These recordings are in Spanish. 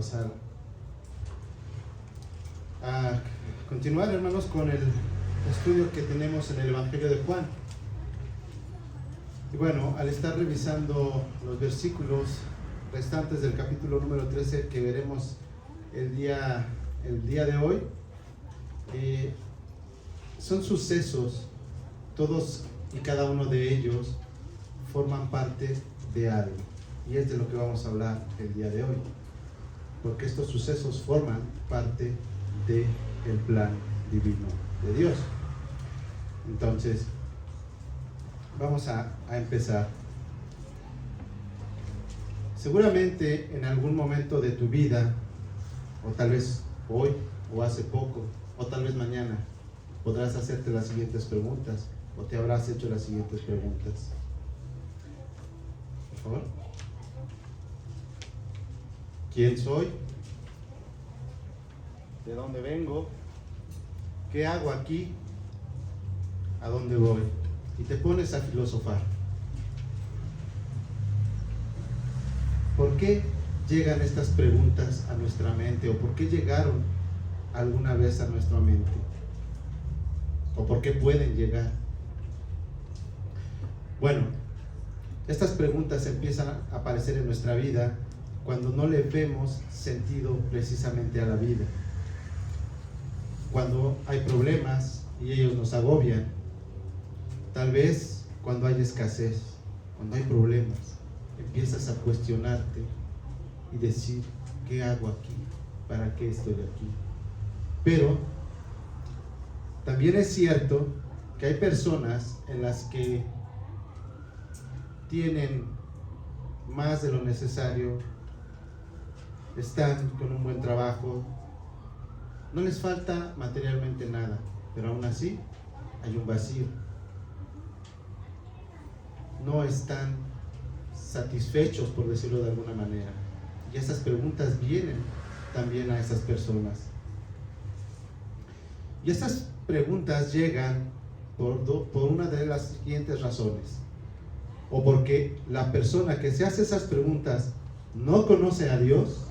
pasar a continuar, hermanos, con el estudio que tenemos en el Evangelio de Juan. Y bueno, al estar revisando los versículos restantes del capítulo número 13 que veremos el día de hoy, son sucesos, todos y cada uno de ellos forman parte de algo, y es de lo que vamos a hablar el día de hoy, porque estos sucesos forman parte del plan divino de Dios. Entonces, vamos a empezar. Seguramente en algún momento de tu vida, o tal vez hoy, o hace poco, o tal vez mañana, podrás hacerte las siguientes preguntas, o te habrás hecho las siguientes preguntas. Por favor. ¿Quién soy? ¿De dónde vengo? ¿Qué hago aquí? ¿A dónde voy? Y te pones a filosofar. ¿Por qué llegan estas preguntas a nuestra mente? ¿O por qué llegaron alguna vez a nuestra mente? ¿O por qué pueden llegar? Bueno, estas preguntas empiezan a aparecer en nuestra vida cuando no le vemos sentido precisamente a la vida. Cuando hay problemas y ellos nos agobian. Tal vez cuando hay escasez, cuando hay problemas, empiezas a cuestionarte y decir, ¿qué hago aquí? ¿Para qué estoy aquí? Pero también es cierto que hay personas en las que tienen más de lo necesario, están con un buen trabajo, no les falta materialmente nada, pero aún así hay un vacío. No están satisfechos, por decirlo de alguna manera. Y esas preguntas vienen también a esas personas. Y estas preguntas llegan por una de las siguientes razones. O porque la persona que se hace esas preguntas no conoce a Dios,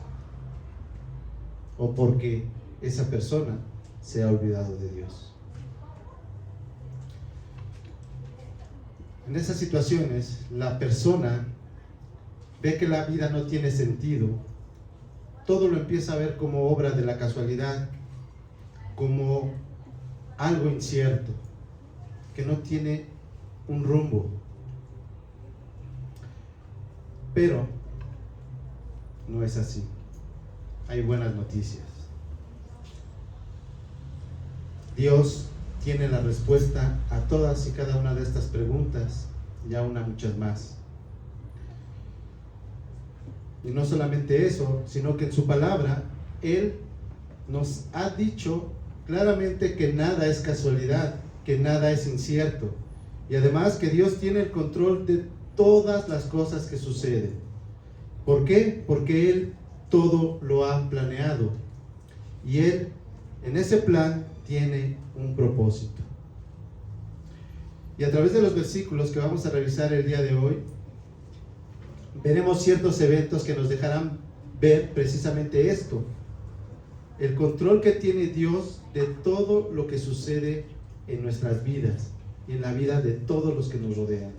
o porque esa persona se ha olvidado de Dios. En esas situaciones, la persona ve que la vida no tiene sentido, todo lo empieza a ver como obra de la casualidad, como algo incierto, que no tiene un rumbo. Pero no es así. Hay buenas noticias. Dios tiene la respuesta a todas y cada una de estas preguntas y aún a muchas más. Y no solamente eso, sino que en su palabra Él nos ha dicho claramente que nada es casualidad, que nada es incierto, y además que Dios tiene el control de todas las cosas que suceden. ¿Por qué? Porque Él todo lo ha planeado, y Él en ese plan tiene un propósito. Y a través de los versículos que vamos a revisar el día de hoy, veremos ciertos eventos que nos dejarán ver precisamente esto: el control que tiene Dios de todo lo que sucede en nuestras vidas y en la vida de todos los que nos rodean.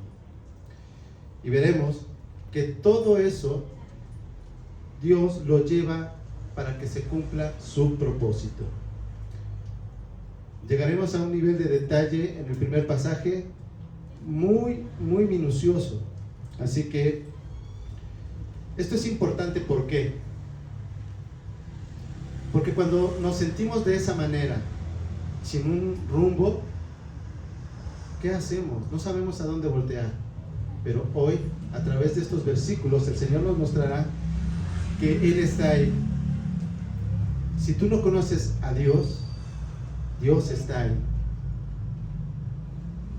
Y veremos que todo eso Dios lo lleva para que se cumpla su propósito. Llegaremos a un nivel de detalle en el primer pasaje muy minucioso. Así que esto es importante. ¿Por qué? Porque cuando nos sentimos de esa manera, sin un rumbo, ¿qué hacemos? No sabemos a dónde voltear. Pero hoy, a través de estos versículos, el Señor nos mostrará que Él está ahí. Si tú no conoces a Dios, Dios está ahí.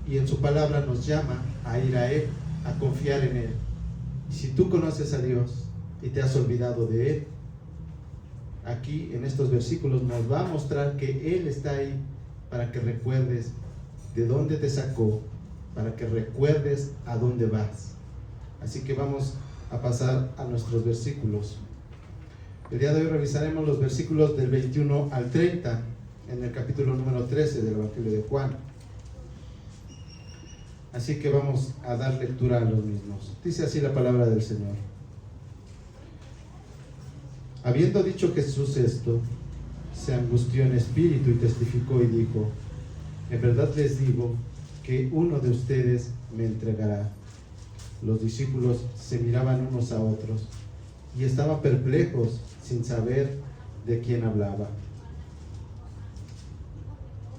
Y en su palabra nos llama a ir a Él, a confiar en Él. Y si tú conoces a Dios y te has olvidado de Él, aquí en estos versículos nos va a mostrar que Él está ahí para que recuerdes de dónde te sacó, para que recuerdes a dónde vas. Así que vamos a pasar a nuestros versículos. El día de hoy revisaremos los versículos del 21 al 30 en el capítulo número 13 del Evangelio de Juan. Así que vamos a dar lectura a los mismos. Dice así la palabra del Señor. Habiendo dicho Jesús esto, se angustió en espíritu y testificó y dijo: en verdad les digo que uno de ustedes me entregará. Los discípulos se miraban unos a otros y estaban perplejos sin saber de quién hablaba.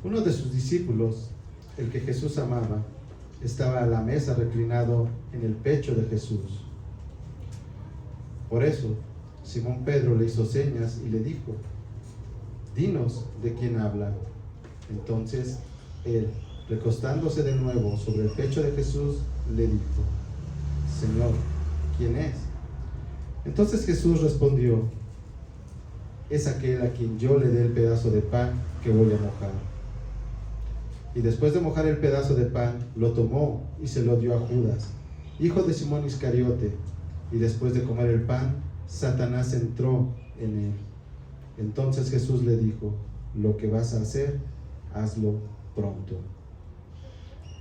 Uno de sus discípulos, el que Jesús amaba, estaba a la mesa reclinado en el pecho de Jesús. Por eso, Simón Pedro le hizo señas y le dijo: dinos de quién habla. Entonces él, recostándose de nuevo sobre el pecho de Jesús, le dijo: Señor, ¿quién es? Entonces Jesús respondió: es aquel a quien yo le dé el pedazo de pan que voy a mojar. Y después de mojar el pedazo de pan, lo tomó y se lo dio a Judas, hijo de Simón Iscariote. Y después de comer el pan, Satanás entró en él. Entonces Jesús le dijo: lo que vas a hacer, hazlo pronto.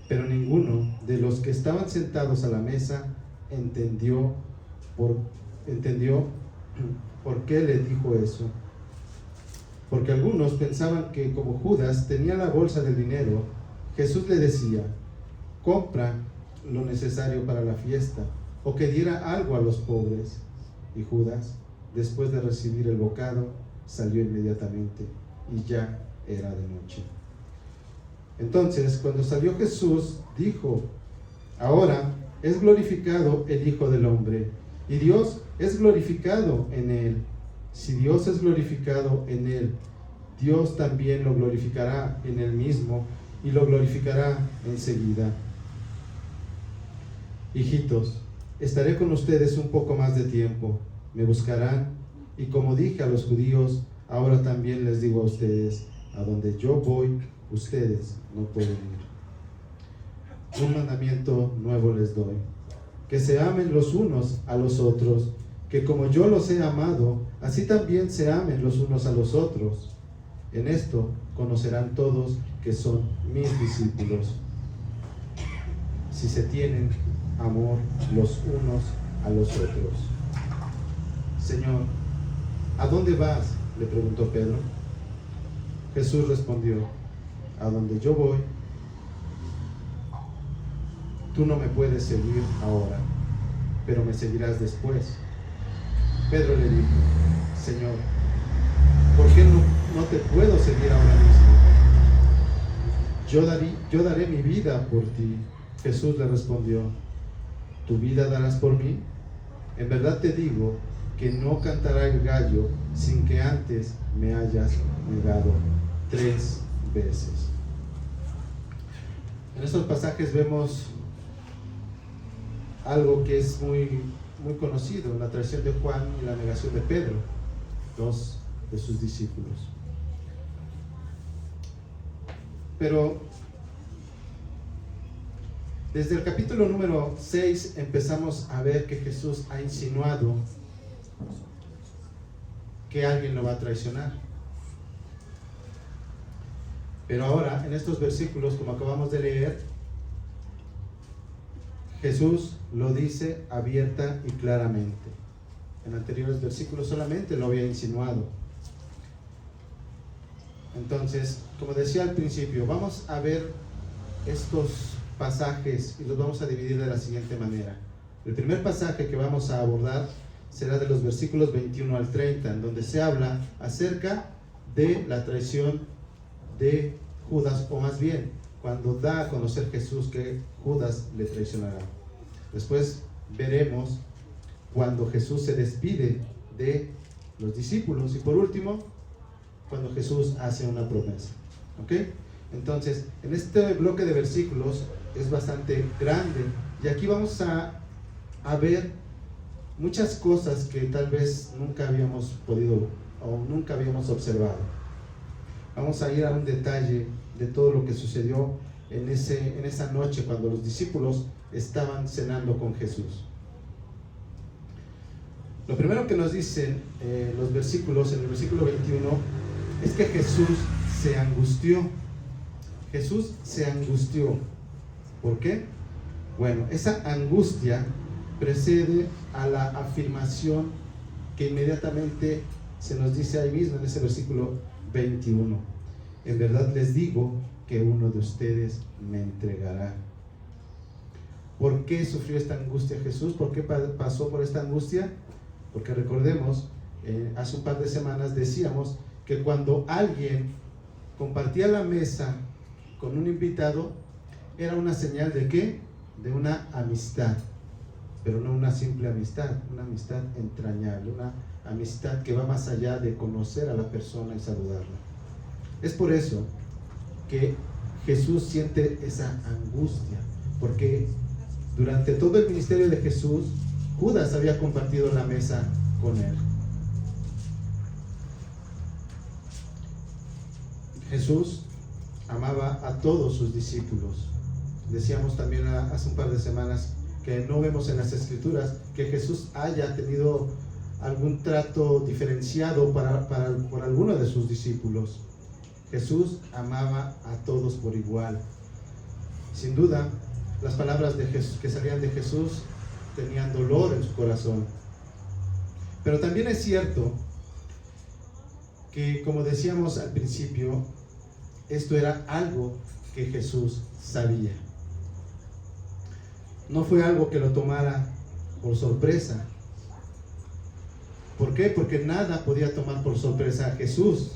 Pero ninguno de los que estaban sentados a la mesa entendió por qué le dijo eso. Porque algunos pensaban que como Judas tenía la bolsa del dinero, Jesús le decía: compra lo necesario para la fiesta, o que diera algo a los pobres. Y Judas, después de recibir el bocado, salió inmediatamente, y ya era de noche. Entonces, cuando salió Jesús, dijo: ahora es glorificado el Hijo del Hombre, y Dios es glorificado en él. Si Dios es glorificado en él, Dios también lo glorificará en él mismo, y lo glorificará enseguida. Hijitos, estaré con ustedes un poco más de tiempo. Me buscarán, y como dije a los judíos, ahora también les digo a ustedes: a donde yo voy, ustedes no pueden ir. Un mandamiento nuevo les doy: que se amen los unos a los otros, que como yo los he amado, así también se amen los unos a los otros. En esto conocerán todos que son mis discípulos, si se tienen amor los unos a los otros. Señor, ¿a dónde vas?, le preguntó Pedro. Jesús respondió: a donde yo voy, tú no me puedes seguir ahora, pero me seguirás después. Pedro le dijo: Señor, ¿por qué no te puedo seguir ahora mismo? Yo daré mi vida por ti. Jesús le respondió: ¿tu vida darás por mí? En verdad te digo que no cantará el gallo sin que antes me hayas negado 3 veces. En estos pasajes vemos algo que es muy conocido: la traición de Juan y la negación de Pedro, 2 de sus discípulos. Pero desde el capítulo número 6 empezamos a ver que Jesús ha insinuado que alguien lo va a traicionar. Pero ahora, en estos versículos, como acabamos de leer, Jesús lo dice abierta y claramente. En anteriores versículos solamente lo había insinuado. Entonces, como decía al principio, vamos a ver estos pasajes y los vamos a dividir de la siguiente manera. El primer pasaje que vamos a abordar será de los versículos 21 al 30, en donde se habla acerca de la traición de Judas, o más bien, cuando da a conocer Jesús que Judas le traicionará. Después veremos cuando Jesús se despide de los discípulos, y por último, cuando Jesús hace una promesa. ¿Ok? Entonces, en este bloque de versículos es bastante grande, y aquí vamos a ver muchas cosas que tal vez nunca habíamos podido o nunca habíamos observado. Vamos a ir a un detalle de todo lo que sucedió en esa noche cuando los discípulos estaban cenando con Jesús. Lo primero que nos dicen los versículos, en el versículo 21, es que Jesús se angustió. Jesús se angustió. ¿Por qué? Bueno, esa angustia precede a la afirmación que inmediatamente se nos dice ahí mismo en ese versículo 21. En verdad les digo que uno de ustedes me entregará. ¿Por qué sufrió esta angustia Jesús? ¿Por qué pasó por esta angustia? Porque recordemos, hace un par de semanas decíamos que cuando alguien compartía la mesa con un invitado, era una señal ¿de qué? De una amistad, pero no una simple amistad, una amistad entrañable, una amistad que va más allá de conocer a la persona y saludarla. Es por eso que Jesús siente esa angustia, porque durante todo el ministerio de Jesús, Judas había compartido la mesa con él. Jesús amaba a todos sus discípulos. Decíamos también hace un par de semanas que no vemos en las Escrituras que Jesús haya tenido algún trato diferenciado por alguno de sus discípulos. Jesús amaba a todos por igual. Sin duda, las palabras de Jesús, que salían de Jesús, tenían dolor en su corazón. Pero también es cierto que, como decíamos al principio, esto era algo que Jesús sabía. No fue algo que lo tomara por sorpresa. ¿Por qué? Porque nada podía tomar por sorpresa a Jesús.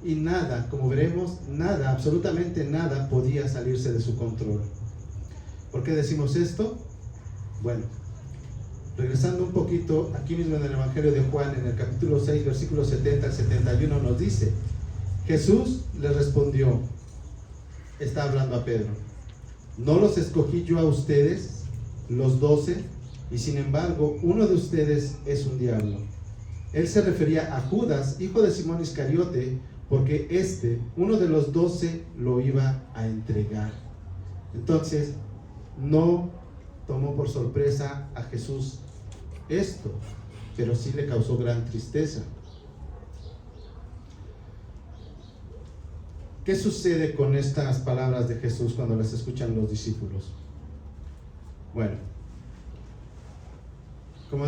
Y nada, como veremos, nada, absolutamente nada podía salirse de su control. ¿Por qué decimos esto? Bueno, regresando un poquito, aquí mismo en el Evangelio de Juan, en el capítulo 6, versículos 70 al 71, nos dice: Jesús le respondió, está hablando a Pedro, ¿no los escogí yo a ustedes, los 12? Y sin embargo, uno de ustedes es un diablo. Él se refería a Judas, hijo de Simón Iscariote, porque uno de los 12, lo iba a entregar. Entonces, no tomó por sorpresa a Jesús esto, pero sí le causó gran tristeza. ¿Qué sucede con estas palabras de Jesús cuando las escuchan los discípulos? Bueno, como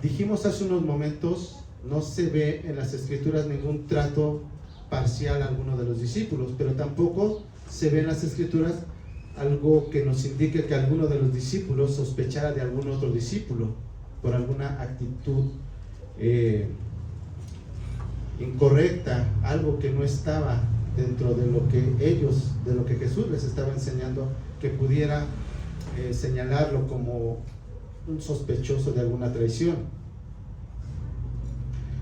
dijimos hace unos momentos, no se ve en las Escrituras ningún trato parcial a alguno de los discípulos, pero tampoco se ve en las Escrituras algo que nos indique que alguno de los discípulos sospechara de algún otro discípulo por alguna actitud incorrecta, algo que no estaba dentro de lo que Jesús les estaba enseñando, que pudiera señalarlo como un sospechoso de alguna traición.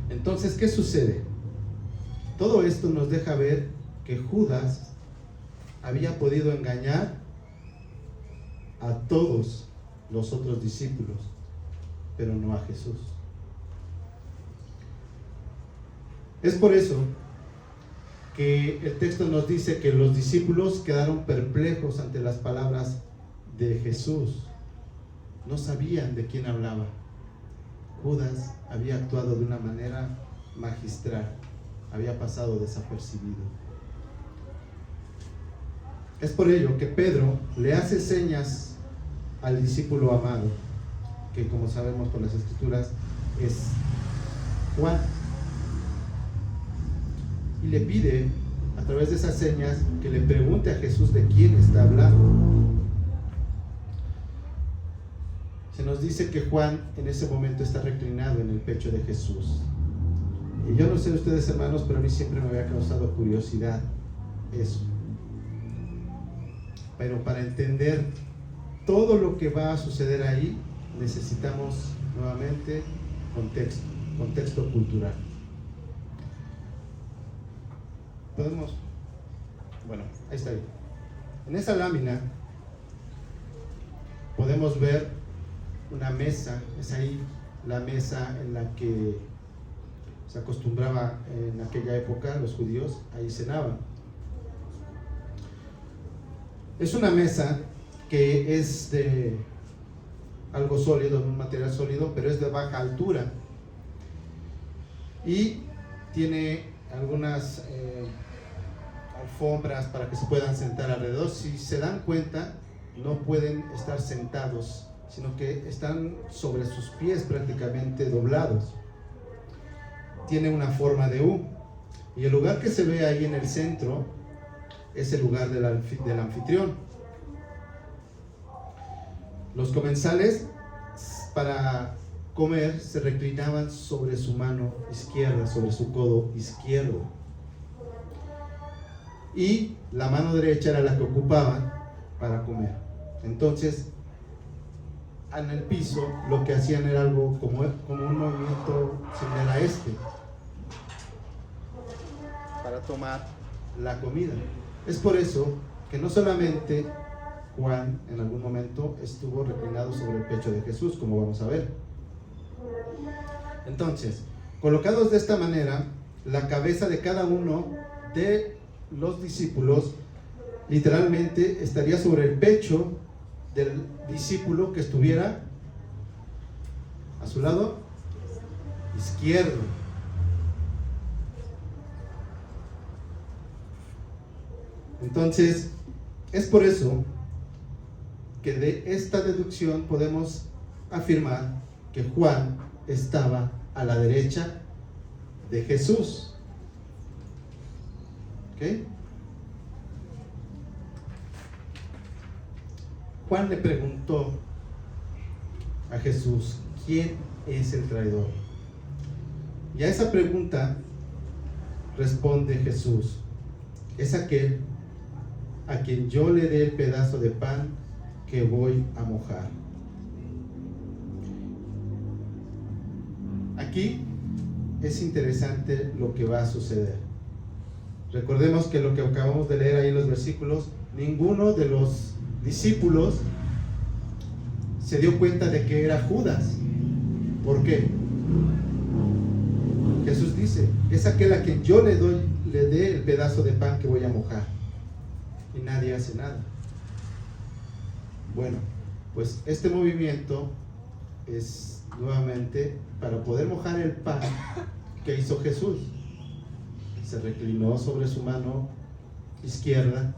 Entonces, ¿qué sucede? Todo esto nos deja ver que Judas había podido engañar a todos los otros discípulos, pero no a Jesús. Es por eso que el texto nos dice que los discípulos quedaron perplejos ante las palabras de Jesús. No sabían de quién hablaba. Judas había actuado de una manera magistral, había pasado desapercibido. Es por ello que Pedro le hace señas al discípulo amado, que como sabemos por las Escrituras es Juan, y le pide a través de esas señas que le pregunte a Jesús de quién está hablando. Se nos dice que Juan en ese momento está reclinado en el pecho de Jesús. Y yo no sé ustedes, hermanos, pero a mí siempre me había causado curiosidad eso. Pero para entender todo lo que va a suceder ahí, necesitamos nuevamente contexto cultural. Podemos, bueno, ahí está ahí. En esa lámina podemos ver una mesa, es ahí la mesa en la que se acostumbraba en aquella época los judíos, ahí cenaban. Es una mesa que es de algo sólido, un material sólido, pero es de baja altura. Y tiene algunas alfombras para que se puedan sentar alrededor. Si se dan cuenta, no pueden estar sentados, sino que están sobre sus pies prácticamente doblados. Tiene una forma de U. Y el lugar que se ve ahí en el centro es el lugar del anfitrión. Los comensales, para comer, se reclinaban sobre su mano izquierda, sobre su codo izquierdo. Y la mano derecha era la que ocupaban para comer. Entonces, en el piso lo que hacían era algo como un movimiento similar a este, para tomar la comida. Es por eso que no solamente Juan en algún momento estuvo reclinado sobre el pecho de Jesús, como vamos a ver. Entonces, colocados de esta manera, la cabeza de cada uno de los discípulos literalmente estaría sobre el pecho del discípulo que estuviera a su lado izquierdo. Entonces, es por eso que de esta deducción podemos afirmar que Juan estaba a la derecha de Jesús. ¿Ok? Juan le preguntó a Jesús, ¿quién es el traidor? Y a esa pregunta responde Jesús, es aquel a quien yo le dé el pedazo de pan que voy a mojar. Aquí es interesante lo que va a suceder. Recordemos que lo que acabamos de leer ahí en los versículos, ninguno de los discípulos se dio cuenta de que era Judas. ¿Por qué? Jesús dice, es aquel a quien yo le dé el pedazo de pan que voy a mojar. Y nadie hace nada. Bueno, pues este movimiento es nuevamente para poder mojar el pan que hizo Jesús. Se reclinó sobre su mano izquierda,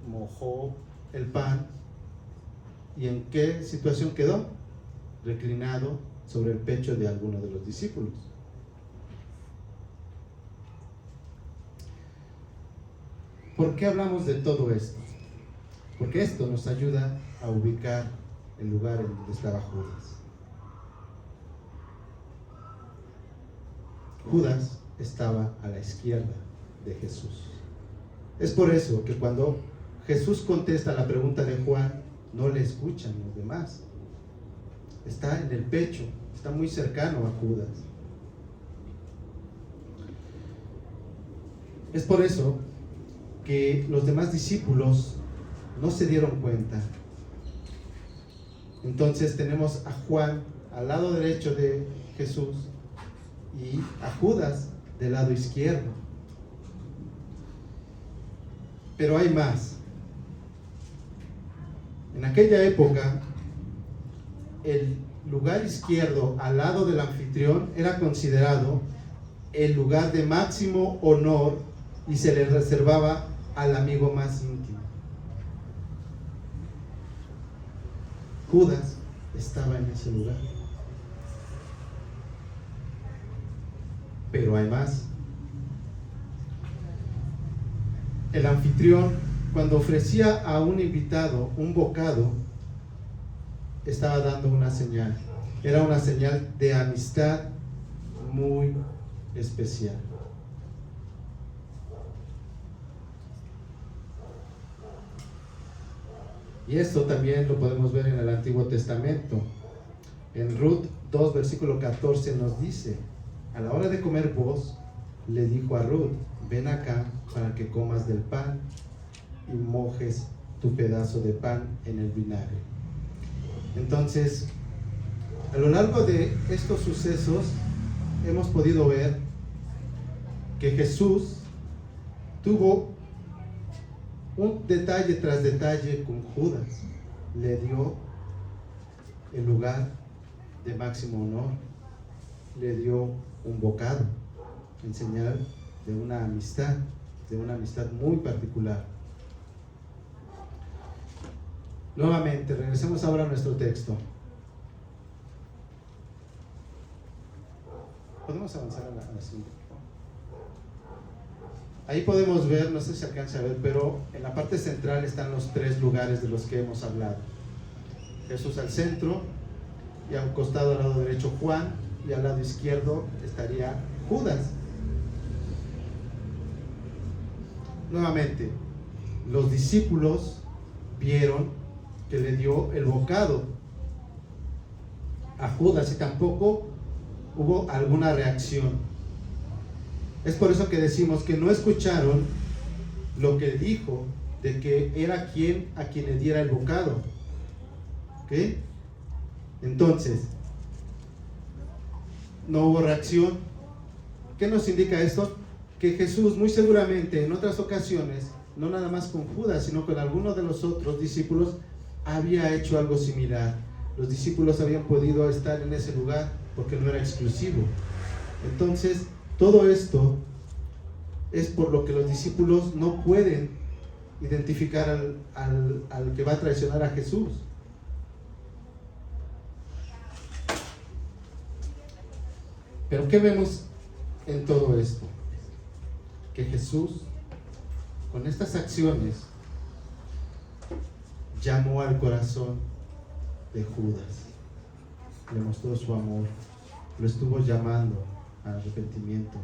mojó el pan. ¿Y en qué situación quedó? Reclinado sobre el pecho de alguno de los discípulos. ¿Por qué hablamos de todo esto? Porque esto nos ayuda a ubicar el lugar en donde estaba Judas. Judas estaba a la izquierda de Jesús. Es por eso que cuando Jesús contesta la pregunta de Juan, no le escuchan los demás. Está en el pecho, está muy cercano a Judas. Es por eso que los demás discípulos no se dieron cuenta. Entonces tenemos a Juan al lado derecho de Jesús y a Judas del lado izquierdo. Pero hay más. En aquella época, el lugar izquierdo al lado del anfitrión era considerado el lugar de máximo honor y se le reservaba al amigo más íntimo. Judas estaba en ese lugar. Pero hay más. El anfitrión, cuando ofrecía a un invitado un bocado, estaba dando una señal. Era una señal de amistad muy especial. Y esto también lo podemos ver en el Antiguo Testamento. En Ruth 2, versículo 14 nos dice, a la hora de comer vos, le dijo a Ruth, ven acá para que comas del pan y mojes tu pedazo de pan en el vinagre. Entonces, a lo largo de estos sucesos, hemos podido ver que Jesús tuvo un detalle tras detalle con Judas. Le dio el lugar de máximo honor, le dio un bocado en señal de una amistad muy particular. Nuevamente, regresemos ahora a nuestro texto. ¿Podemos avanzar a la siguiente? Ahí podemos ver, no sé si se alcanza a ver, pero en la parte central están los tres lugares de los que hemos hablado. Jesús al centro, y a un costado al lado derecho Juan, y al lado izquierdo estaría Judas. Nuevamente, los discípulos vieron que le dio el bocado a Judas y tampoco hubo alguna reacción. Es por eso que decimos que no escucharon lo que dijo de que era a quien le diera el bocado. ¿Ok? Entonces, no hubo reacción. ¿Qué nos indica esto? Que Jesús muy seguramente en otras ocasiones, no nada más con Judas, sino con algunos de los otros discípulos, había hecho algo similar. Los discípulos habían podido estar en ese lugar porque no era exclusivo. Entonces, todo esto es por lo que los discípulos no pueden identificar al que va a traicionar a Jesús. Pero ¿qué vemos en todo esto? Que Jesús, con estas acciones, llamó al corazón de Judas, le mostró su amor, lo estuvo llamando al arrepentimiento.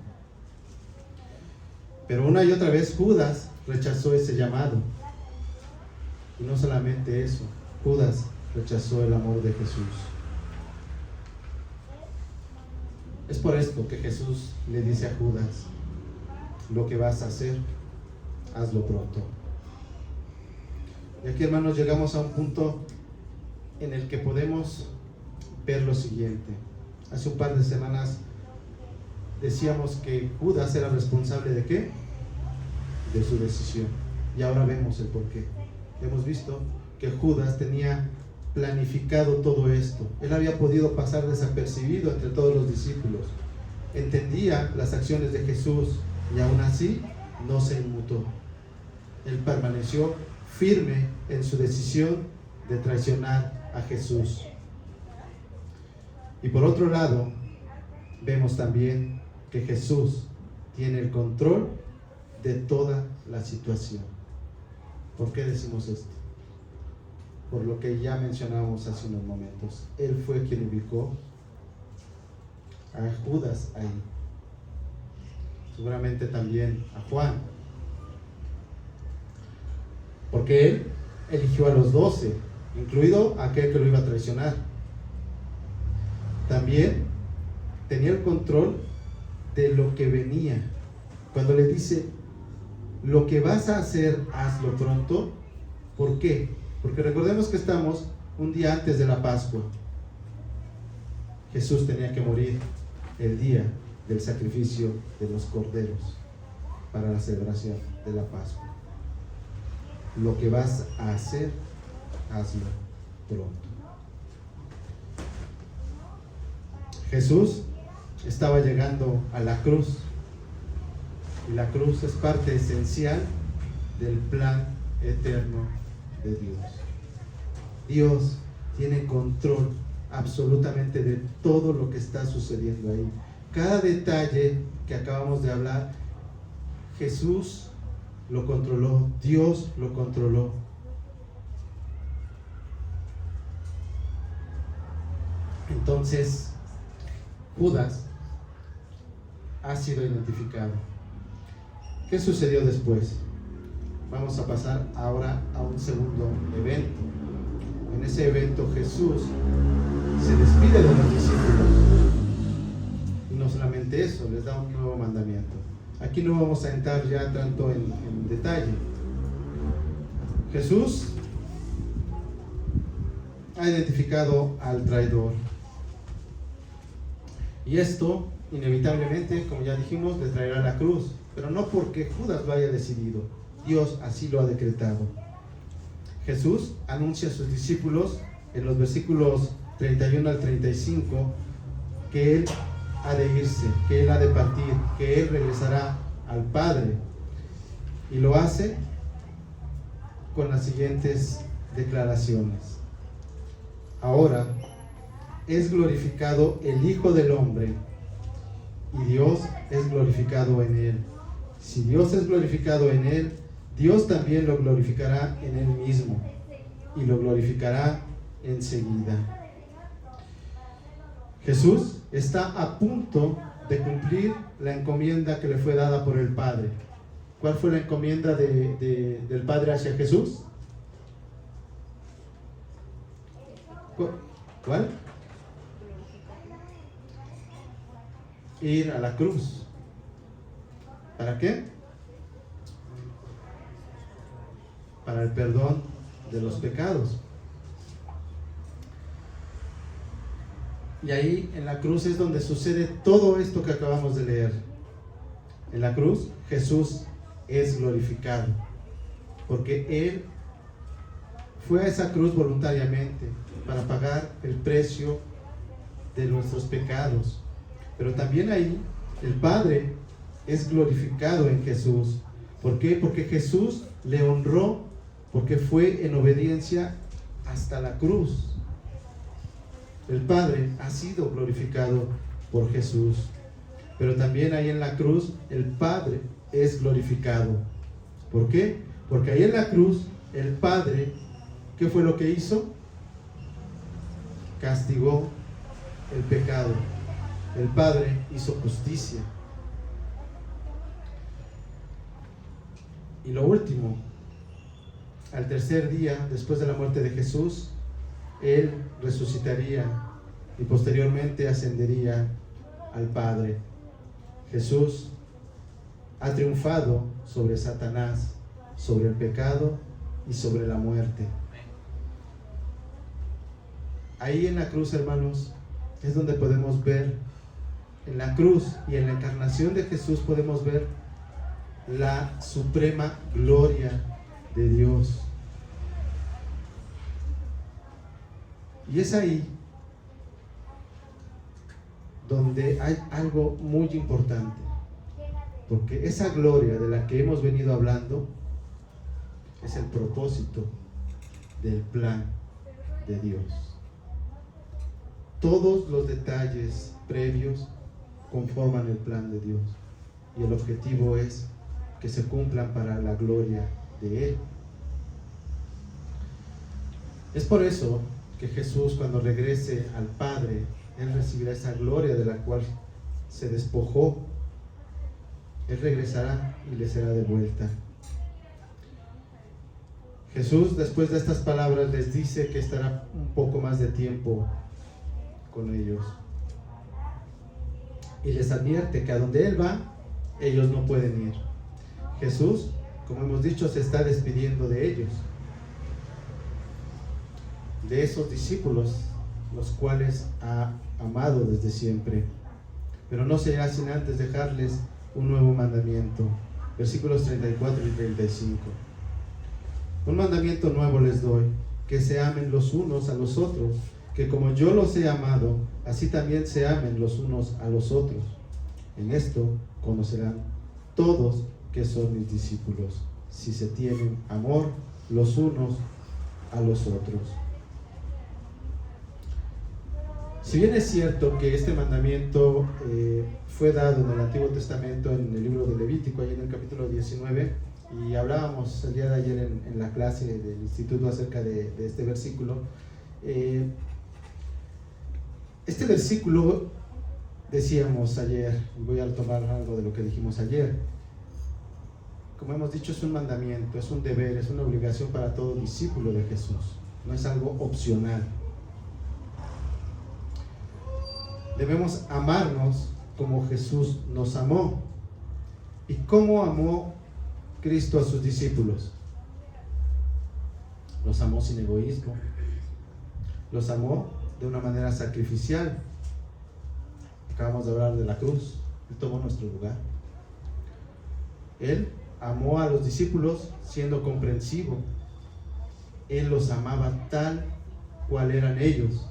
Pero una y otra vez Judas rechazó ese llamado. Y no solamente eso, Judas rechazó el amor de Jesús. Es por esto que Jesús le dice a Judas: lo que vas a hacer, hazlo pronto. Y aquí, hermanos, llegamos a un punto en el que podemos ver lo siguiente. Hace un par de semanas decíamos que Judas era responsable ¿de qué? De su decisión. Y ahora vemos el porqué. Hemos visto que Judas tenía planificado todo esto. Él había podido pasar desapercibido entre todos los discípulos. Entendía las acciones de Jesús y aún así no se inmutó. Él permaneció firme en su decisión de traicionar a Jesús. Y por otro lado, vemos también que Jesús tiene el control de toda la situación. ¿Por qué decimos esto? Por lo que ya mencionamos hace unos momentos. Él fue quien ubicó a Judas ahí. Seguramente también a Juan. Porque él eligió a los 12, incluido aquel que lo iba a traicionar. También tenía el control de lo que venía. Cuando le dice: lo que vas a hacer, hazlo pronto. ¿Por qué? Porque recordemos que estamos un día antes de la Pascua. Jesús tenía que morir el día del sacrificio de los corderos para la celebración de la Pascua. Lo que vas a hacer, hazlo pronto. Jesús estaba llegando a la cruz, y la cruz es parte esencial del plan eterno de Dios. Dios tiene control absolutamente de todo lo que está sucediendo ahí. Cada detalle que acabamos de hablar, Jesús lo controló, Dios lo controló. Entonces, Judas ha sido identificado. ¿Qué sucedió después? Vamos a pasar ahora a un segundo evento. En ese evento Jesús se despide de los discípulos. Y no solamente eso, les da un nuevo mandamiento. Aquí no vamos a entrar ya tanto en detalle. Jesús ha identificado al traidor. Y esto, inevitablemente, como ya dijimos, le traerá la cruz. Pero no porque Judas lo haya decidido. Dios así lo ha decretado. Jesús anuncia a sus discípulos en los versículos 31 al 35, que Él ha de irse, que Él ha de partir, que Él regresará al Padre. Y lo hace con las siguientes declaraciones. Ahora es glorificado el Hijo del Hombre y Dios es glorificado en Él. Si Dios es glorificado en Él, Dios también lo glorificará en Él mismo y lo glorificará enseguida. Jesús está a punto de cumplir la encomienda que le fue dada por el Padre. ¿Cuál fue la encomienda del Padre hacia Jesús? ¿Cuál? Ir a la cruz. ¿Para qué? Para el perdón de los pecados. Y ahí en la cruz es donde sucede todo esto que acabamos de leer. En la cruz Jesús es glorificado, porque Él fue a esa cruz voluntariamente para pagar el precio de nuestros pecados. Pero también ahí el Padre es glorificado en Jesús. ¿Por qué? Porque Jesús le honró, porque fue en obediencia hasta la cruz. El Padre ha sido glorificado por Jesús. Pero también ahí en la cruz el Padre es glorificado. ¿Por qué? Porque ahí en la cruz el Padre, ¿qué fue lo que hizo? Castigó el pecado. El Padre hizo justicia. Y lo último, al tercer día, después de la muerte de Jesús, Él resucitaría y posteriormente ascendería al Padre. Jesús ha triunfado sobre Satanás, sobre el pecado y sobre la muerte. Ahí en la cruz, hermanos, es donde podemos ver, en la cruz y en la encarnación de Jesús podemos ver la suprema gloria de Dios. Y es ahí donde hay algo muy importante, porque esa gloria de la que hemos venido hablando es el propósito del plan de Dios. Todos los detalles previos conforman el plan de Dios y el objetivo es que se cumplan para la gloria de Él. Es por eso que Jesús, cuando regrese al Padre, Él recibirá esa gloria de la cual se despojó. Él regresará y le será devuelta. Jesús, después de estas palabras, les dice que estará un poco más de tiempo con ellos. Y les advierte que a donde Él va, ellos no pueden ir. Jesús, como hemos dicho, se está despidiendo de ellos, de esos discípulos, los cuales ha amado desde siempre. Pero no será sin antes dejarles un nuevo mandamiento. Versículos 34 y 35. Un mandamiento nuevo les doy, que se amen los unos a los otros, que como yo los he amado, así también se amen los unos a los otros. En esto conocerán todos que son mis discípulos, si se tienen amor los unos a los otros. Si bien es cierto que este mandamiento fue dado en el Antiguo Testamento, en el libro de Levítico, ahí en el capítulo 19, y hablábamos el día de ayer en la clase del instituto acerca de este versículo, este versículo, decíamos ayer, voy a tomar algo de lo que dijimos ayer, como hemos dicho, es un mandamiento, es un deber, es una obligación para todo discípulo de Jesús, no es algo opcional. Debemos amarnos como Jesús nos amó. ¿Y cómo amó Cristo a sus discípulos? Los amó sin egoísmo, los amó de una manera sacrificial. Acabamos de hablar de la cruz, Él tomó nuestro lugar. Él amó a los discípulos siendo comprensivo. Él los amaba tal cual eran ellos.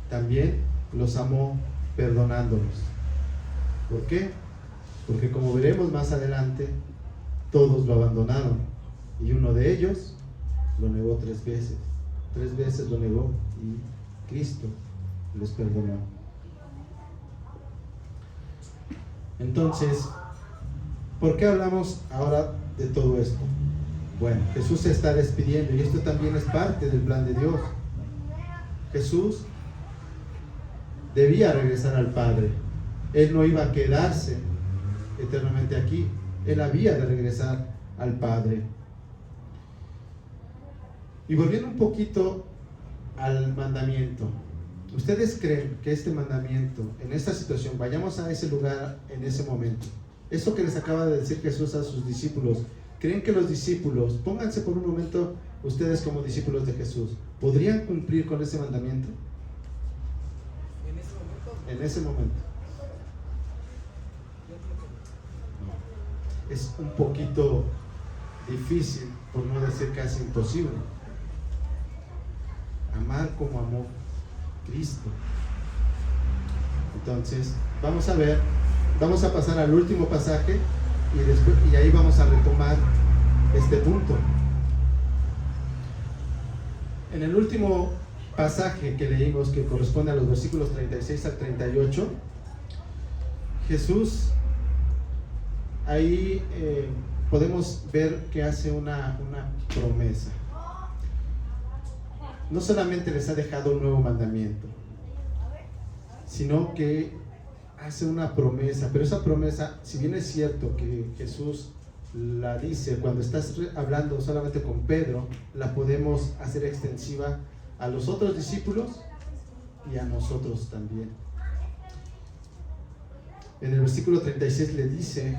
también los amó perdonándolos. ¿Por qué? Porque como veremos más adelante, todos lo abandonaron y uno de ellos lo negó 3 veces. 3 veces lo negó y Cristo les perdonó. Entonces, ¿por qué hablamos ahora de todo esto? Bueno, Jesús se está despidiendo y esto también es parte del plan de Dios. Jesús debía regresar al Padre. Él no iba a quedarse eternamente aquí. Él había de regresar al Padre. Y volviendo un poquito al mandamiento, ¿ustedes creen que este mandamiento, en esta situación, vayamos a ese lugar en ese momento? Eso que les acaba de decir Jesús a sus discípulos, ¿creen que los discípulos, pónganse por un momento ustedes como discípulos de Jesús, podrían cumplir con ese mandamiento? ¿En ese momento? En ese momento. No. Es un poquito difícil, por no decir casi imposible. Amar como amó Cristo. Entonces, vamos a pasar al último pasaje y ahí vamos a retomar este punto. En el último pasaje que leímos, que corresponde a los versículos 36 al 38, Jesús ahí podemos ver que hace una promesa. No solamente les ha dejado un nuevo mandamiento, sino que hace una promesa. Pero esa promesa, si bien es cierto que Jesús la dice cuando estás hablando solamente con Pedro, la podemos hacer extensiva a los otros discípulos y a nosotros también. En el versículo 36 le dice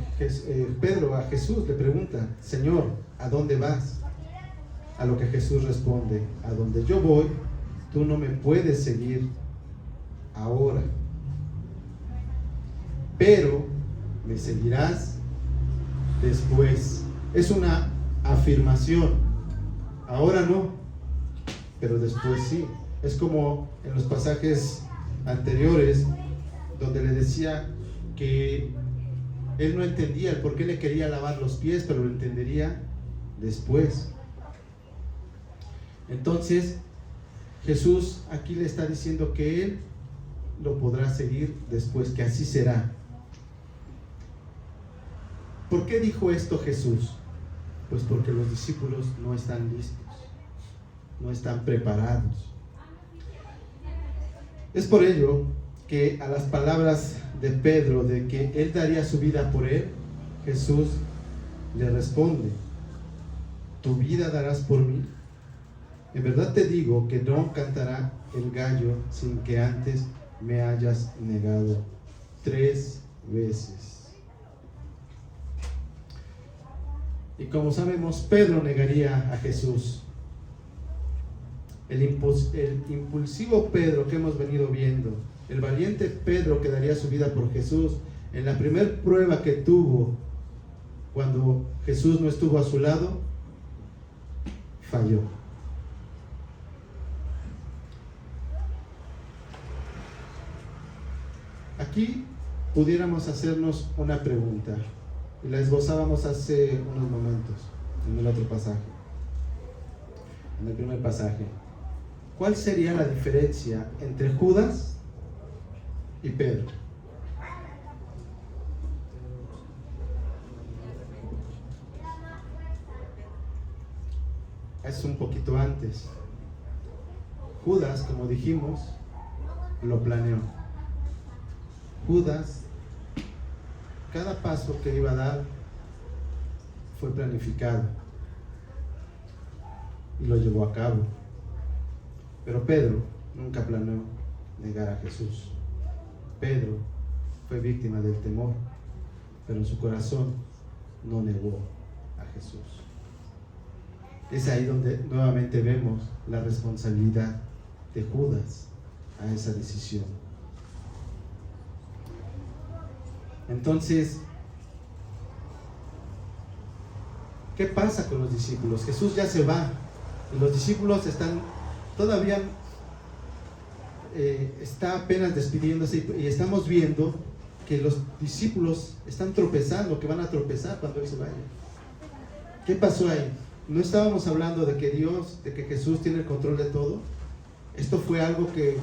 Pedro a Jesús, le pregunta: Señor, ¿a dónde vas? A lo que Jesús responde: a donde yo voy, tú no me puedes seguir ahora, pero me seguirás después. Es una afirmación. Ahora no, pero después sí. Es como en los pasajes anteriores donde le decía que él no entendía el por qué le quería lavar los pies, pero lo entendería después. Entonces Jesús aquí le está diciendo que él lo podrá seguir después, que así será. ¿Por qué dijo esto Jesús? Pues porque los discípulos no están listos, no están preparados. Es por ello que a las palabras de Pedro de que él daría su vida por él, Jesús le responde: ¿tu vida darás por mí? En verdad te digo que no cantará el gallo sin que antes me hayas negado 3 veces. Y como sabemos, Pedro negaría a Jesús. El impulsivo Pedro que hemos venido viendo, el valiente Pedro que daría su vida por Jesús, en la primera prueba que tuvo cuando Jesús no estuvo a su lado, falló. Aquí pudiéramos hacernos una pregunta, y la esbozábamos hace unos momentos en el otro pasaje, en el primer pasaje. ¿Cuál sería la diferencia entre Judas y Pedro? Es un poquito antes. Judas, como dijimos, lo planeó. Judas, cada paso que iba a dar fue planificado y lo llevó a cabo. Pero Pedro nunca planeó negar a Jesús. Pedro fue víctima del temor, pero en su corazón no negó a Jesús. Es ahí donde nuevamente vemos la responsabilidad de Judas a esa decisión. Entonces, ¿qué pasa con los discípulos? Jesús ya se va y los discípulos están todavía está apenas despidiéndose y estamos viendo que los discípulos están tropezando, que van a tropezar cuando Él se vaya. ¿Qué pasó ahí? ¿No estábamos hablando de que Dios, de que Jesús tiene el control de todo? ¿Esto fue algo que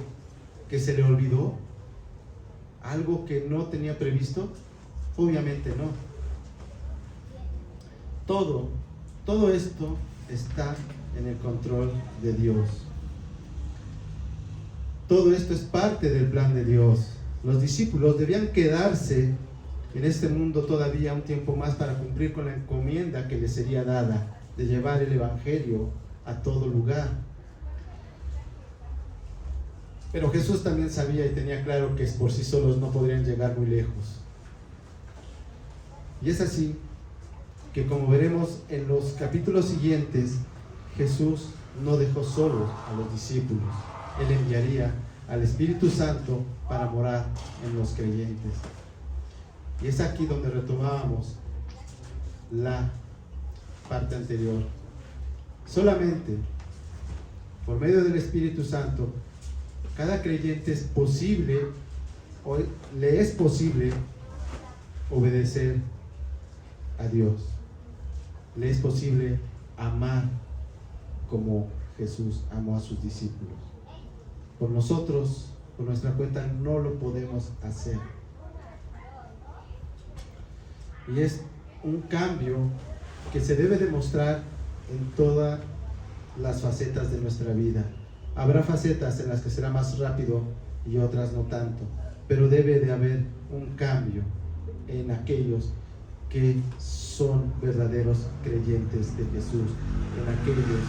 se le olvidó? ¿Algo que no tenía previsto? Obviamente no. Todo esto está en el control de Dios. Todo esto es parte del plan de Dios. Los discípulos debían quedarse en este mundo todavía un tiempo más para cumplir con la encomienda que les sería dada de llevar el Evangelio a todo lugar. Pero Jesús también sabía y tenía claro que por sí solos no podrían llegar muy lejos. Y es así que, como veremos en los capítulos siguientes, Jesús no dejó solos a los discípulos. Él enviaría al Espíritu Santo para morar en los creyentes. Y es aquí donde retomábamos la parte anterior. Solamente por medio del Espíritu Santo, cada creyente es posible, o le es posible, obedecer a Dios. Le es posible amar como Jesús amó a sus discípulos. Por nosotros, por nuestra cuenta, no lo podemos hacer. Y es un cambio que se debe demostrar en todas las facetas de nuestra vida. Habrá facetas en las que será más rápido y otras no tanto, pero debe de haber un cambio en aquellos que son verdaderos creyentes de Jesús, en aquellos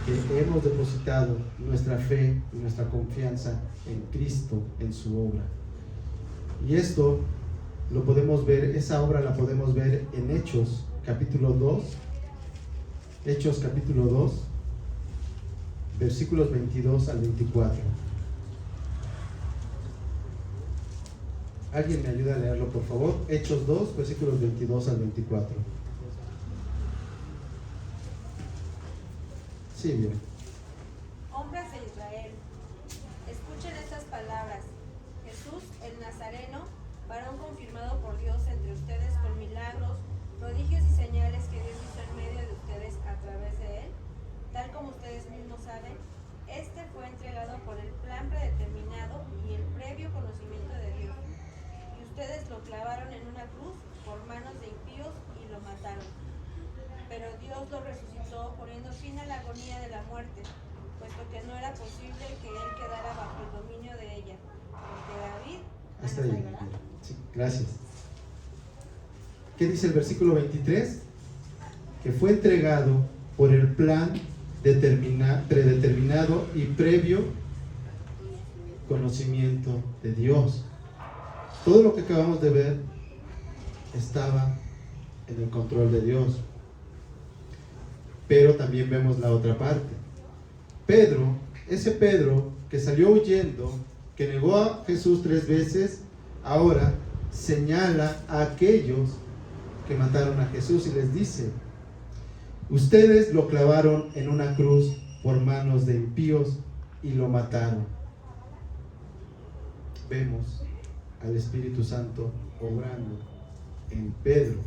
que hemos depositado nuestra fe y nuestra confianza en Cristo, en su obra. Y esto lo podemos ver, esa obra la podemos ver en Hechos capítulo 2, Hechos capítulo 2, versículos 22 al 24. ¿Alguien me ayuda a leerlo, por favor? Hechos 2, versículos 22 al 24. Sí, bien. Hombres de Israel, escuchen estas palabras. Jesús, el Nazareno, varón confirmado por Dios entre ustedes con milagros, prodigios y señales que Dios hizo en medio de ustedes a través de él, tal como ustedes mismos saben, este fue entregado por el plan predeterminado y el previo conocimiento de Dios. Y ustedes lo clavaron en una cruz por manos de impíos y lo mataron. Pero Dios lo resucitó poniendo fin a la agonía de la muerte, puesto que no era posible que él quedara bajo el dominio de ella. Porque David... Hasta ahí. Sí, gracias. ¿Qué dice el versículo 23? Que fue entregado por el plan predeterminado y previo conocimiento de Dios. Todo lo que acabamos de ver estaba en el control de Dios. Pero también vemos la otra parte. Pedro, ese Pedro que salió huyendo, que negó a Jesús 3 veces, ahora señala a aquellos que mataron a Jesús y les dice: ustedes lo clavaron en una cruz por manos de impíos y lo mataron. Vemos al Espíritu Santo obrando en Pedro.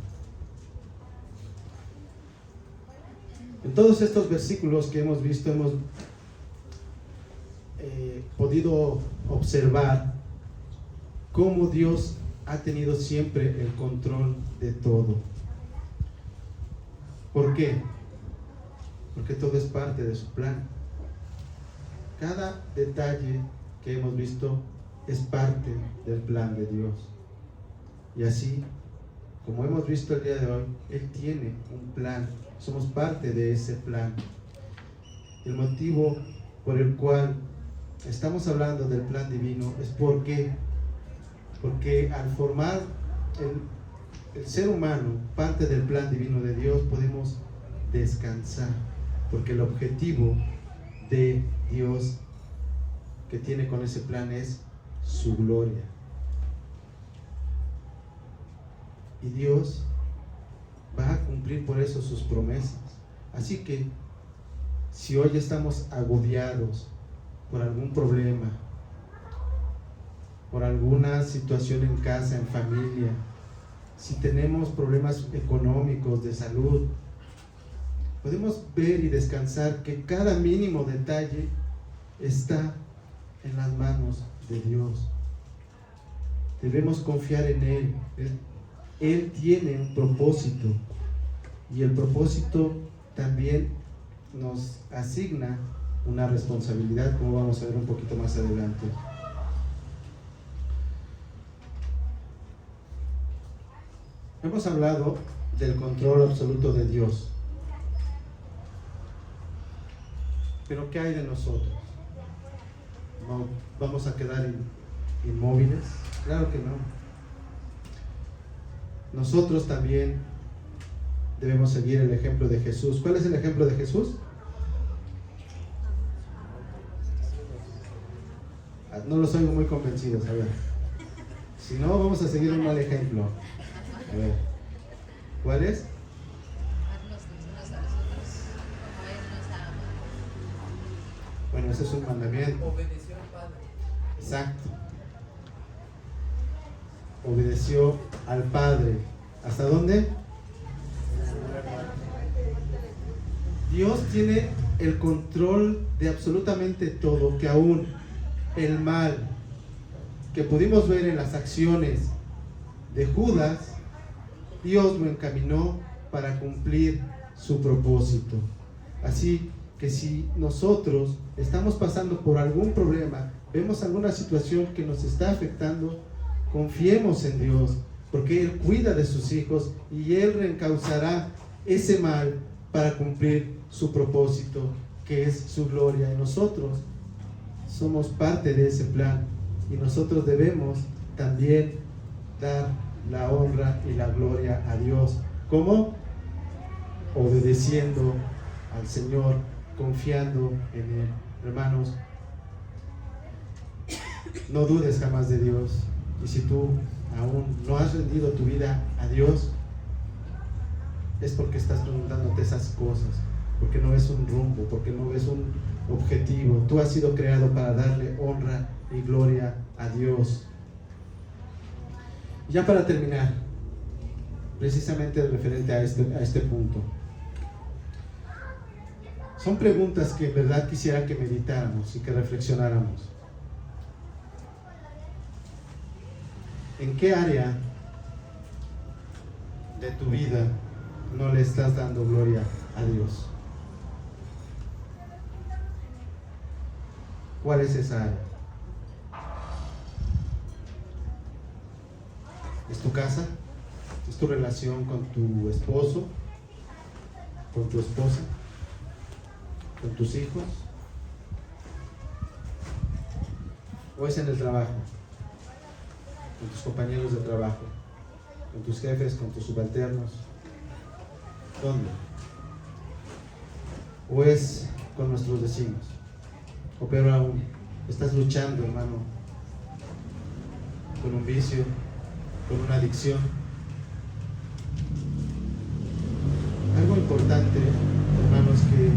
En todos estos versículos que hemos visto, hemos podido observar cómo Dios ha tenido siempre el control de todo. ¿Por qué? Porque todo es parte de su plan. Cada detalle que hemos visto es parte del plan de Dios. Y así, como hemos visto el día de hoy, Él tiene un plan. Somos parte de ese plan. El motivo por el cual estamos hablando del plan divino es porque al formar el ser humano parte del plan divino de Dios, podemos descansar, porque el objetivo de Dios que tiene con ese plan es su gloria. Y Dios va a cumplir por eso sus promesas. Así que si hoy estamos agobiados por algún problema, por alguna situación en casa, en familia, si tenemos problemas económicos, de salud, podemos ver y descansar que cada mínimo detalle está en las manos de Dios. Debemos confiar en Él. Él tiene un propósito, y el propósito también nos asigna una responsabilidad, como vamos a ver un poquito más adelante. Hemos hablado del control absoluto de Dios. Pero ¿qué hay de nosotros? ¿No vamos a quedar inmóviles? Claro que no. Nosotros también debemos seguir el ejemplo de Jesús. ¿Cuál es el ejemplo de Jesús? No los oigo muy convencidos, a ver. Si no, vamos a seguir un mal ejemplo. A ver, ¿cuál es? Amarnos los unos a los otros como Él nos ha amado. Bueno, ese es un mandamiento. Obedeció al Padre. Exacto. Obedeció al Padre. ¿Hasta dónde? Dios tiene el control de absolutamente todo, que aún el mal que pudimos ver en las acciones de Judas, Dios lo encaminó para cumplir su propósito. Así que si nosotros estamos pasando por algún problema, vemos alguna situación que nos está afectando, confiemos en Dios, porque Él cuida de sus hijos y Él reencauzará ese mal para cumplir su propósito, que es su gloria. Y nosotros somos parte de ese plan, y nosotros debemos también dar la honra y la gloria a Dios. ¿Cómo? Obedeciendo al Señor, confiando en Él. Hermanos, no dudes jamás de Dios. Y si tú aún no has rendido tu vida a Dios, es porque estás preguntándote esas cosas, porque no ves un rumbo, porque no ves un objetivo. Tú has sido creado para darle honra y gloria a Dios. Ya para terminar, precisamente referente a este punto, son preguntas que en verdad quisiera que meditáramos y que reflexionáramos. ¿En qué área de tu vida no le estás dando gloria a Dios? ¿Cuál es esa área? ¿Es tu casa? ¿Es tu relación con tu esposo? ¿Con tu esposa? ¿Con tus hijos? ¿O es en el trabajo? ¿Con tus compañeros de trabajo? ¿Con tus jefes? ¿Con tus subalternos? ¿Dónde? ¿O es con nuestros vecinos? O peor aún, estás luchando, hermano, con un vicio, con una adicción. Algo importante, hermanos, que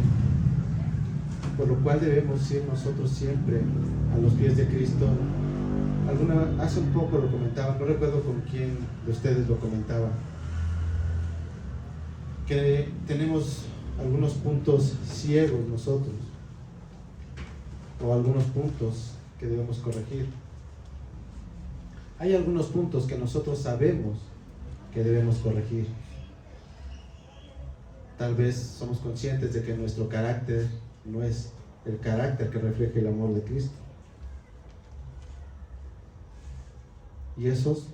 por lo cual debemos ir nosotros siempre a los pies de Cristo. Hace un poco lo comentaba, no recuerdo con quién de ustedes lo comentaba, que tenemos algunos puntos ciegos nosotros, o algunos puntos que debemos corregir. Hay algunos puntos que nosotros sabemos que debemos corregir. Tal vez somos conscientes de que nuestro carácter no es el carácter que refleja el amor de Cristo. Y esos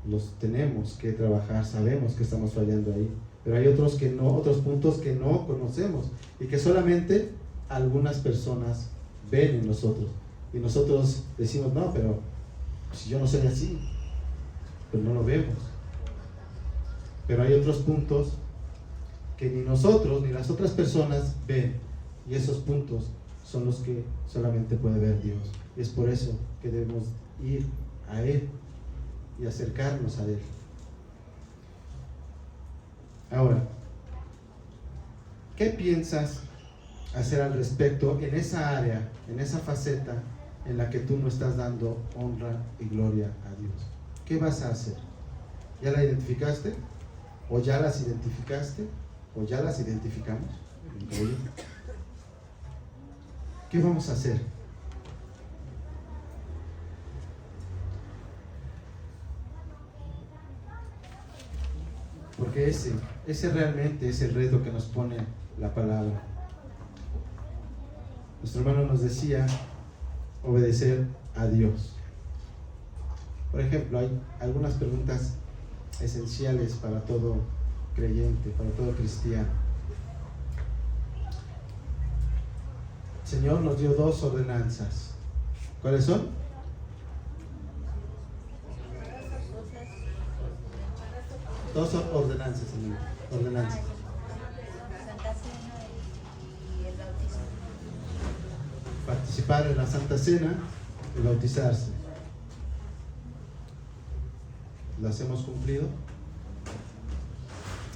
los tenemos que trabajar, sabemos que estamos fallando ahí. Pero hay otros puntos que no conocemos y que solamente algunas personas ven en nosotros. Y nosotros decimos, no, pero si yo no soy así, pues no lo vemos. Pero hay otros puntos que ni nosotros ni las otras personas ven, y esos puntos son los que solamente puede ver Dios. Y es por eso que debemos ir a Él y acercarnos a Él. Ahora, ¿qué piensas hacer al respecto en esa área, en esa faceta en la que tú no estás dando honra y gloria a Dios? ¿Qué vas a hacer? ¿Ya la identificaste? ¿O ya las identificaste? ¿O ya las identificamos? ¿Qué vamos a hacer? Porque ese realmente es el reto que nos pone la palabra. Nuestro hermano nos decía obedecer a Dios. Por ejemplo, hay algunas preguntas esenciales para todo creyente, para todo cristiano. El Señor nos dio 2 ordenanzas. ¿Cuáles son? Dos ordenanzas, Señor. Ordenanzas. Santa Cena y el bautismo. Participar en la Santa Cena y bautizarse. ¿Las hemos cumplido?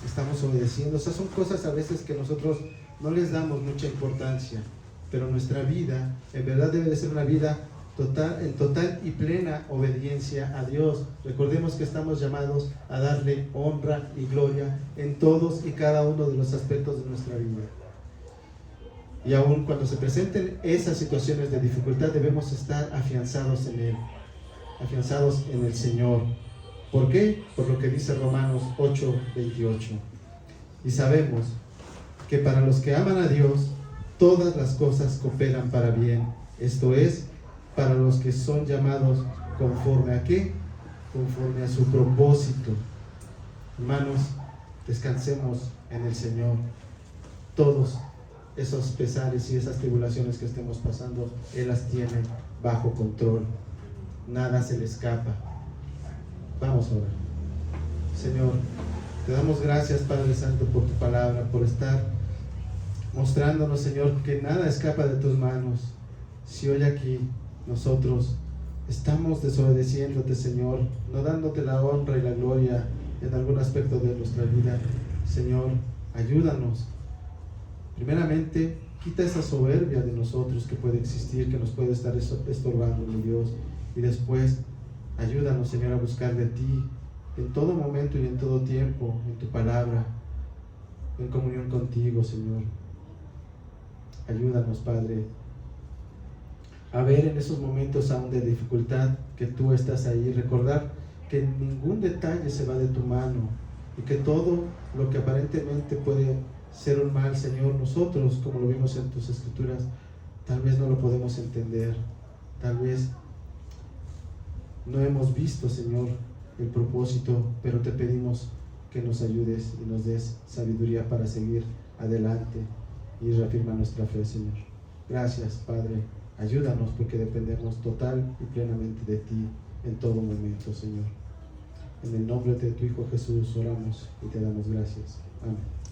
Estamos obedeciendo. Esas son cosas a veces que nosotros no les damos mucha importancia, pero nuestra vida en verdad debe de ser una vida en total y plena obediencia a Dios. Recordemos que estamos llamados a darle honra y gloria en todos y cada uno de los aspectos de nuestra vida. Y aun cuando se presenten esas situaciones de dificultad, debemos estar afianzados en Él, afianzados en el Señor. ¿Por qué? Por lo que dice Romanos 8:28. Y sabemos que para los que aman a Dios, todas las cosas cooperan para bien. Esto es, para los que son llamados conforme a ¿qué? Conforme a su propósito. Hermanos, descansemos en el Señor. Todos esos pesares y esas tribulaciones que estemos pasando, Él las tiene bajo control. Nada se le escapa. Vamos a orar. Señor, te damos gracias, Padre Santo, por tu palabra, por estar mostrándonos, Señor, que nada escapa de tus manos. Si hoy aquí nosotros estamos desobedeciéndote, Señor, no dándote la honra y la gloria en algún aspecto de nuestra vida, Señor, ayúdanos. Primeramente, quita esa soberbia de nosotros que puede existir, que nos puede estar estorbando, mi Dios. Y después, ayúdanos, Señor, a buscar de ti en todo momento y en todo tiempo, en tu palabra, en comunión contigo, Señor. Ayúdanos, Padre, a ver en esos momentos aún de dificultad que tú estás ahí, recordar que ningún detalle se va de tu mano y que todo lo que aparentemente puede ser un mal, Señor, nosotros, como lo vimos en tus escrituras, tal vez no lo podemos entender, tal vez no hemos visto, Señor, el propósito, pero te pedimos que nos ayudes y nos des sabiduría para seguir adelante y reafirmar nuestra fe, Señor. Gracias, Padre. Ayúdanos porque dependemos total y plenamente de ti en todo momento, Señor. En el nombre de tu Hijo Jesús oramos y te damos gracias. Amén.